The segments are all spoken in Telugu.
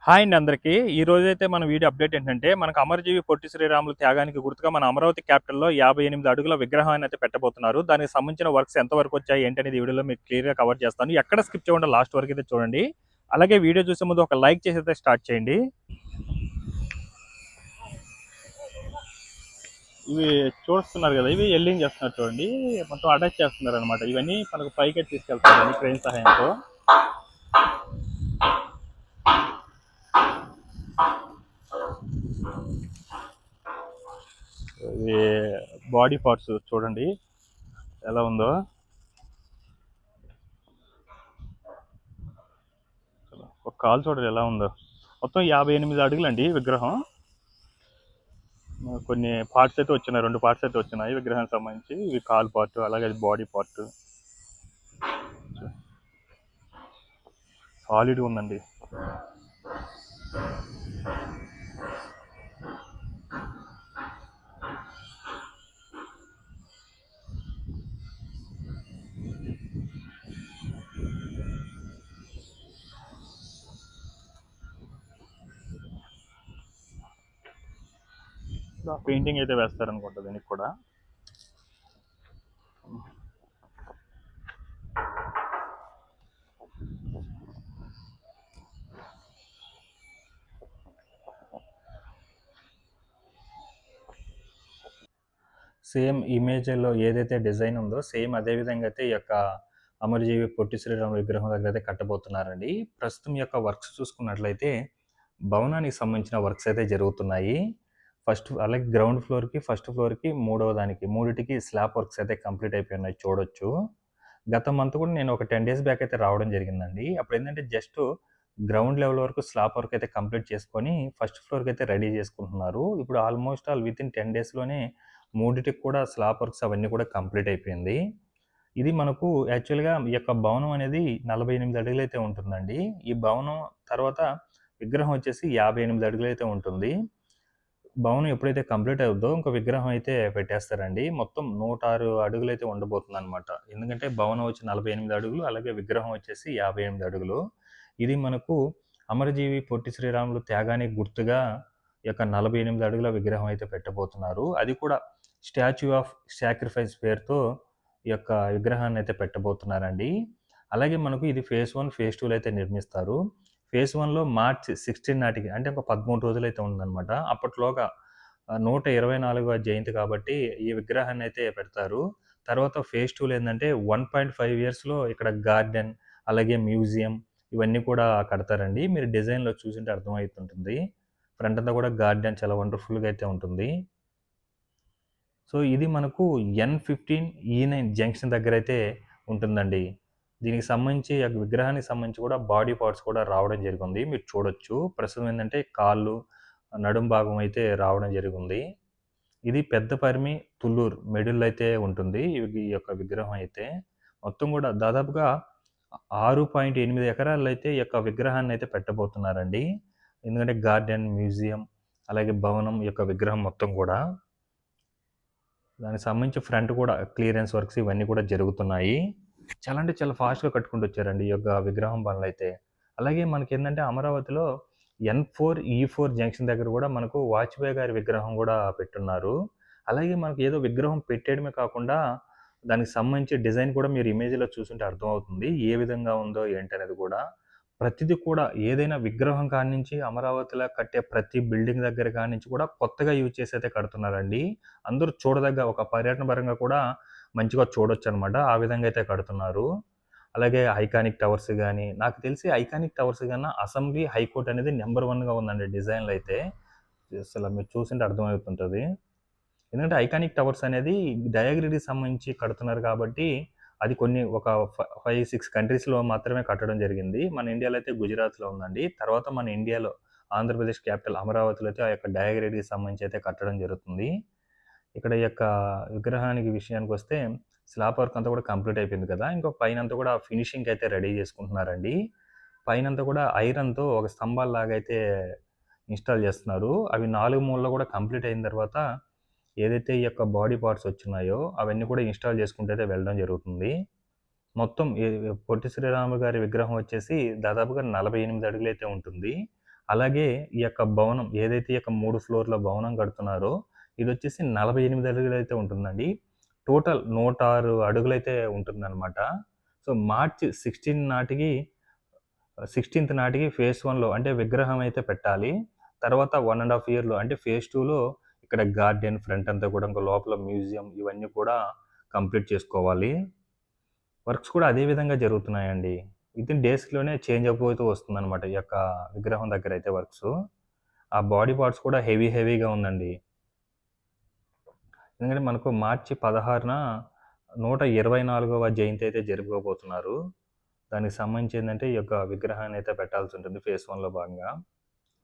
హాయ్ అండి అందరికీ. ఈ రోజైతే మన వీడియో అప్డేట్ ఏంటంటే, మనకు అమరజీవి పొట్టి శ్రీరాములు త్యాగానికి గుర్తుగా మన అమరావతి క్యాపిటల్‌లో 58 అడుగుల విగ్రహాన్ని అయితే పెట్టబోతున్నారు. దానికి సంబంధించిన వర్క్స్ ఎంతవరకు వచ్చాయి ఏంటనేది ఈ వీడియోలో మీకు క్లియర్‌గా కవర్ చేస్తాను. ఎక్కడ స్కిప్ చేయకుండా లాస్ట్ వరకు అయితే చూడండి. అలాగే వీడియో చూసే ముందు ఒక లైక్ చేసి అయితే స్టార్ట్ చేయండి. ఇవి చూస్తున్నారు కదా, ఇవి ఎల్లింగ్ చేస్తున్నారు చూడండి. మొత్తం అటాచ్ చేస్తున్నారు అనమాట. ఇవన్నీ మనకు పైకి తీసుకెళ్తారండి క్రెయిన్ సహాయంతో. ఇది బాడీ పార్ట్స్ చూడండి ఎలా ఉందో. ఒక కాలు చూడండి ఎలా ఉందో. మొత్తం 58 అడుగులండి విగ్రహం. కొన్ని పార్ట్స్ అయితే వచ్చినాయి, 2 పార్ట్స్ అయితే వచ్చినాయి విగ్రహానికి సంబంధించి. ఇవి కాల్ పార్ట్, అలాగే బాడీ పార్ట్. సాలిడ్గా ఉందండి. పెయింటింగ్ అయితే వేస్తారనుకుంటా దీనికి కూడా. సేమ్ ఇమేజ్లో ఏదైతే డిజైన్ ఉందో సేమ్ అదే విధంగా అయితే ఈ యొక్క అమరజీవి పొట్టి శ్రీరామ విగ్రహం దగ్గర అయితే కట్టబోతున్నారండి. ప్రస్తుతం యొక్క వర్క్స్ చూసుకున్నట్లయితే భవనానికి సంబంధించిన వర్క్స్ అయితే జరుగుతున్నాయి. అలాగే గ్రౌండ్ ఫ్లోర్కి, ఫస్ట్ ఫ్లోర్కి, మూడవ దానికి మూడిటికి స్లాబ్ వర్క్స్ అయితే కంప్లీట్ అయిపోయినాయి చూడొచ్చు. గత మంత్ కూడా నేను ఒక 10 డేస్ బ్యాక్ అయితే రావడం జరిగిందండి. అప్పుడు ఏంటంటే జస్ట్ గ్రౌండ్ లెవెల్ వరకు స్లాబ్ వర్క్ అయితే కంప్లీట్ చేసుకొని ఫస్ట్ ఫ్లోర్కి అయితే రెడీ చేసుకుంటున్నారు. ఇప్పుడు ఆల్మోస్ట్ ఆల్ వితిన్ 10 డేస్లోనే మూడిటికి కూడా స్లాబ్ వర్క్స్ అవన్నీ కూడా కంప్లీట్ అయిపోయింది. ఇది మనకు యాక్చువల్గా ఈ యొక్క భవనం అనేది 48 అడుగులు అయితే ఉంటుందండి. ఈ భవనం తర్వాత విగ్రహం వచ్చేసి 58 అడుగులు అయితే ఉంటుంది. భవనం ఎప్పుడైతే కంప్లీట్ అవుద్దో ఇంకో విగ్రహం అయితే పెట్టేస్తారండి. మొత్తం 106 అడుగులు అయితే ఉండబోతుందన్నమాట. ఎందుకంటే భవనం వచ్చి 48 అడుగులు, అలాగే విగ్రహం వచ్చేసి 58 అడుగులు. ఇది మనకు అమరజీవి పొట్టి శ్రీరాములు త్యాగానికి గుర్తుగా ఈ యొక్క 48 అడుగుల విగ్రహం అయితే పెట్టబోతున్నారు. అది కూడా స్టాచ్యూ ఆఫ్ సాక్రిఫైస్ పేరుతో ఈ యొక్క విగ్రహాన్ని అయితే పెట్టబోతున్నారండి. అలాగే మనకు ఇది ఫేజ్ 1, ఫేజ్ 2లో అయితే నిర్మిస్తారు. ఫేజ్ 1లో మార్చ్ 16 నాటికి, అంటే ఒక 13 రోజులైతే ఉందన్నమాట. అప్పట్లోగా 124వ జయంతి కాబట్టి ఈ విగ్రహాన్ని అయితే పెడతారు. తర్వాత ఫేజ్ 2లో ఏందంటే 1.5 ఇయర్స్‌లో ఇక్కడ గార్డెన్, అలాగే మ్యూజియం ఇవన్నీ కూడా కడతారండి. మీరు డిజైన్‌లో చూసుంటే అర్థమైతుంటుంది. ఫ్రంట్ అంతా కూడా గార్డెన్ చాలా వండర్‌ఫుల్‌గా అయితే ఉంటుంది. సో, ఇది మనకు N15, E9 జంక్షన్ దగ్గరైతే ఉంటుందండి. దీనికి సంబంధించి ఆ విగ్రహానికి సంబంధించి కూడా బాడీ పార్ట్స్ కూడా రావడం జరిగింది. మీరు చూడొచ్చు. ప్రస్తుతం ఏందంటే కాళ్ళు, నడుం భాగం అయితే రావడం జరిగింది. ఇది పెద్దపరిమి, తుళ్ళూరు మిడిల్‌లో అయితే ఉంటుంది. ఈ యొక్క విగ్రహం అయితే. మొత్తం కూడా దాదాపుగా 6.8 ఎకరాల్లో అయితే ఈ యొక్క విగ్రహాన్ని అయితే పెట్టబోతున్నారండి. ఎందుకంటే గార్డెన్, మ్యూజియం, అలాగే భవనం ఈ యొక్క విగ్రహం మొత్తం కూడా. దానికి సంబంధించి ఫ్రంట్ కూడా క్లియరెన్స్ వర్క్స్ ఇవన్నీ కూడా జరుగుతున్నాయి. చాలా అంటే చాలా ఫాస్ట్‌గా కట్టుకుంటూ వచ్చారండి ఈ యొక్క విగ్రహం పనులైతే. అలాగే మనకేందంటే అమరావతిలో N4, E4 జంక్షన్ దగ్గర కూడా మనకు వాజ్పేయి గారి విగ్రహం కూడా పెట్టున్నారు. అలాగే మనకు ఏదో విగ్రహం పెట్టేయడమే కాకుండా దానికి సంబంధించి డిజైన్ కూడా మీరు ఇమేజ్‌లో చూసుంటే అర్థమవుతుంది. ఏ విధంగా ఉందో ఏంటనేది కూడా. ప్రతిది కూడా ఏదైనా విగ్రహం కాడ్నుంచి అమరావతిలో కట్టే ప్రతి బిల్డింగ్ దగ్గర కాడ్నుంచి కూడా కొత్తగా యూజ్ చేసి అయితే కడుతున్నారండి. అందరూ చూడదగ్గ ఒక పర్యటన పరంగా కూడా మంచిగా చూడొచ్చనమాట. ఆ విధంగా అయితే కడుతున్నారు. అలాగే ఐకానిక్ టవర్స్ గాని, నాకు తెలిసి ఐకానిక్ టవర్స్ కన్నా అసెంబ్లీ, హైకోర్ట్ అనేది నంబర్ 1గా ఉందండి డిజైన్‌లో అయితే. అసల మీరు చూసుంటే అర్థమవుతుంటది. ఎందుకంటే ఐకానిక్ టవర్స్ అనేది డయాగ్రిడ్‌కి సంబంధించి కడుతున్నారు కాబట్టి, అది కొన్ని ఒక 5, 6 కంట్రీస్‌లో మాత్రమే కట్టడం జరిగింది. మన ఇండియాలో అయితే గుజరాత్‌లో ఉందండి. తర్వాత మన ఇండియాలో ఆంధ్రప్రదేశ్ క్యాపిటల్ అమరావతిలో అయితే ఆ యొక్క డయాగ్రిడ్‌కి సంబంధించి అయితే కట్టడం జరుగుతుంది. ఇక్కడ ఈ యొక్క విగ్రహానికి విషయానికొస్తే స్లాబ్ వర్క్ అంతా కూడా కంప్లీట్ అయిపోయింది కదా! ఇంకో పైనంతా కూడా ఫినిషింగ్‌కి అయితే రెడీ చేసుకుంటున్నారండి. పైనంతా కూడా ఐరన్‌తో ఒక స్తంభాల్లాగా అయితే ఇన్‌స్టాల్ చేస్తున్నారు. అవి 4 మూలలు కూడా కంప్లీట్ అయిన తర్వాత ఏదైతే ఈ యొక్క బాడీ పార్ట్స్ వచ్చున్నాయో అవన్నీ కూడా ఇన్‌స్టాల్ చేసుకుంటూ అయితే వెళ్ళడం జరుగుతుంది. మొత్తం పొట్టి శ్రీరాములు గారి విగ్రహం వచ్చేసి దాదాపుగా 48 అడుగులైతే ఉంటుంది. అలాగే ఈ యొక్క భవనం ఏదైతే ఈ యొక్క 3 ఫ్లోర్‌ల భవనం కడుతున్నారో ఇదొచ్చేసి 48 అడుగులైతే ఉంటుందండి. టోటల్ 106 అడుగులైతే ఉంటుందనమాట. సో, మార్చ్ 16థ్ నాటికి ఫేజ్ 1లో అంటే విగ్రహం అయితే పెట్టాలి. తర్వాత 1 ½ ఇయర్‌లో అంటే ఫేజ్ 2లో ఇక్కడ గార్డెన్ ఫ్రంట్ అంతా కూడా ఇంకా లోపల మ్యూజియం ఇవన్నీ కూడా కంప్లీట్ చేసుకోవాలి. వర్క్స్ కూడా అదే విధంగా జరుగుతున్నాయండి. వితిన్ డేస్‌లోనే చేంజ్ అయిపోతూ వస్తుందనమాట. ఈ యొక్క విగ్రహం దగ్గరైతే వర్క్సు. ఆ బాడీ పార్ట్స్ కూడా హెవీగా ఉందండి. ఎందుకంటే మనకు మార్చి 16న 124వ జయంతి అయితే జరుపుకోబోతున్నారు. దానికి సంబంధించి ఏందంటే ఈ యొక్క విగ్రహాన్ని అయితే పెట్టాల్సి ఉంటుంది ఫేజ్ 1లో భాగంగా.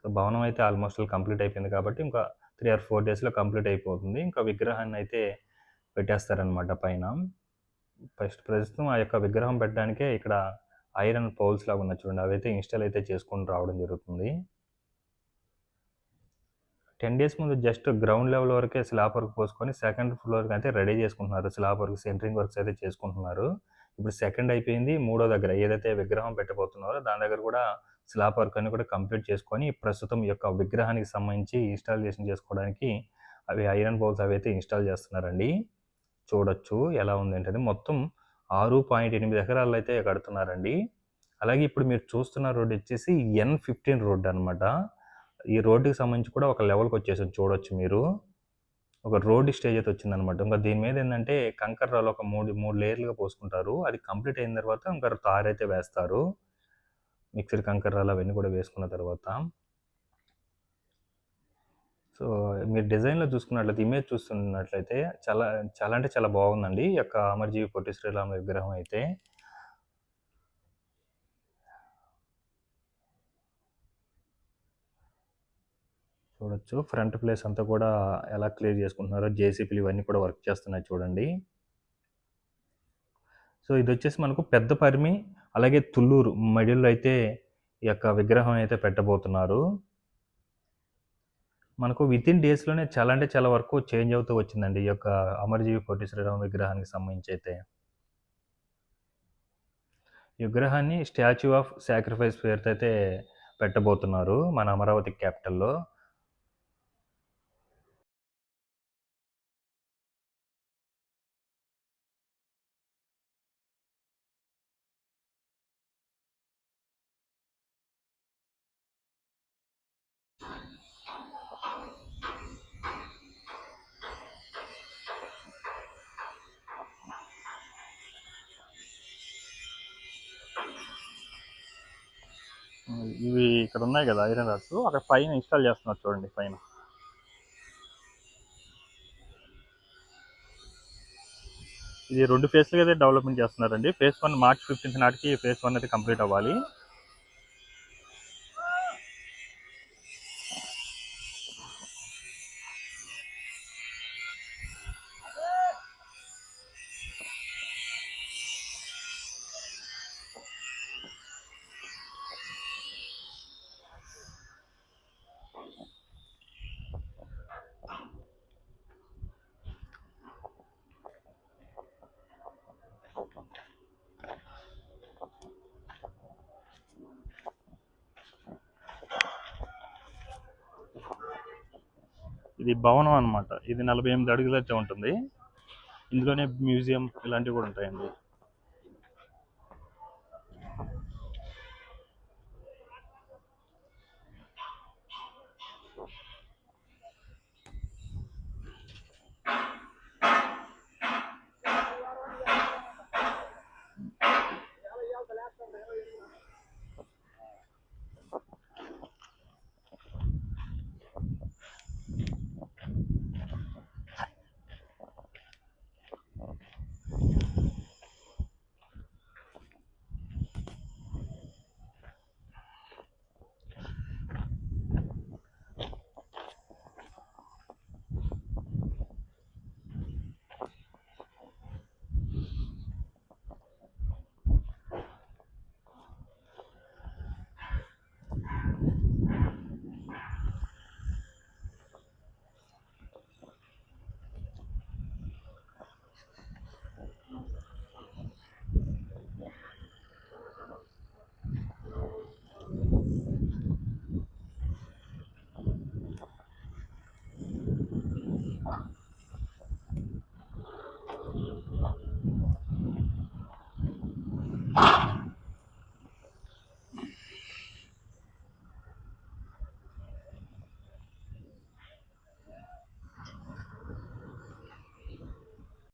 సో, భవనం అయితే ఆల్మోస్ట్ ఆల్ కంప్లీట్ అయిపోయింది కాబట్టి ఇంకా 3 ఆర్ 4 డేస్‌లో కంప్లీట్ అయిపోతుంది. ఇంకా విగ్రహాన్ని అయితే పెట్టేస్తారనమాట పైన. ప్రస్తుతం ఆ యొక్క విగ్రహం పెట్టడానికే ఇక్కడ ఐరన్ పోల్స్ లాగా ఉన్నాయి చూడండి. అవైతే ఇన్‌స్టాల్ అయితే చేసుకొని రావడం జరుగుతుంది. 10 డేస్ ముందు జస్ట్ గ్రౌండ్ లెవెల్ వరకే స్లాబ్ వర్క్ పోసుకొని సెకండ్ ఫ్లోర్‌కి అయితే రెడీ చేసుకుంటున్నారు. స్లాబ్ వర్క్, సెంట్రింగ్ వర్క్స్ అయితే చేసుకుంటున్నారు. ఇప్పుడు సెకండ్ అయిపోయింది. మూడో దగ్గర ఏదైతే విగ్రహం పెట్టబోతున్నారో దాని దగ్గర కూడా స్లాబ్ వర్క్ అన్ని కూడా కంప్లీట్ చేసుకొని ప్రస్తుతం ఈ యొక్క విగ్రహానికి సంబంధించి ఇన్‌స్టాలేషన్ చేసుకోవడానికి అవి ఐరన్ పోల్స్ అవైతే ఇన్‌స్టాల్ చేస్తున్నారండి. చూడొచ్చు ఎలా ఉందేంటది. మొత్తం 6.8 ఎకరాల్లో అయితే కడుతున్నారండి. అలాగే ఇప్పుడు మీరు చూస్తున్న రోడ్డొచ్చేసి N15 రోడ్ అనమాట. ఈ రోడ్డుకి సంబంధించి కూడా ఒక లెవెల్‌కొచ్చేసింది చూడొచ్చు మీరు. ఒక రోడ్ స్టేజ్ అయితే వచ్చిందనమాట. ఇంక దీని మీద ఏందంటే కంకర రాళ్ళు ఒక 3 లేయర్లుగా పోసుకుంటారు. అది కంప్లీట్ అయిన తర్వాత ఇంకా తారైతే వేస్తారు. మిక్స్డ్ కంకర రాళ్ళు అవన్నీ కూడా వేసుకున్న తర్వాత. సో, మీరు డిజైన్‌లో చూసుకున్నట్లయితే, ఇమేజ్ చూస్తున్నట్లయితే చాలా చాలా అంటే చాలా బాగుందండి. ఈ యొక్క అమరజీవి పొట్టి శ్రీరాములు విగ్రహం అయితే. చూడొచ్చు. ఫ్రంట్ ప్లేస్ అంతా కూడా ఎలా క్లియర్ చేసుకుంటున్నారో జేసీబీలు ఇవన్నీ కూడా వర్క్ చేస్తున్నాయి చూడండి. సో, ఇదొచ్చేసి మనకు పెద్దపరిమి, అలాగే తుళ్ళూరు మిడిల్‌లో అయితే ఈ యొక్క విగ్రహం అయితే పెట్టబోతున్నారు. మనకు వితిన్ డేస్‌లోనే చాలా అంటే చాలా వరకు చేంజ్ అవుతూ వచ్చిందండి. ఈ యొక్క అమరజీవి పొట్టి శ్రీరాములు విగ్రహానికి సంబంధించయితే. ఈ విగ్రహాన్ని స్టాచ్యూ ఆఫ్ సాక్రిఫైస్ పేరుతో అయితే పెట్టబోతున్నారు మన అమరావతి క్యాపిటల్‌లో. ఇవి ఇక్కడ ఉన్నాయి కదా ఐరన్ రాడ్స్ అక్కడ పైన ఇన్‌స్టాల్ చేస్తున్నారు చూడండి పైన. ఇది 2 ఫేజ్‌లుగా అయితే డెవలప్‌మెంట్ చేస్తున్నారండి. ఫేజ్ 1 మార్చ్ 15థ్ నాటికి ఫేజ్ 1 అయితే కంప్లీట్ అవ్వాలి. ఇది భవనం అనమాట. ఇది 48 అడుగులైతే ఉంటుంది. ఇందులోనే మ్యూజియం ఇలాంటివి కూడా ఉంటాయండి.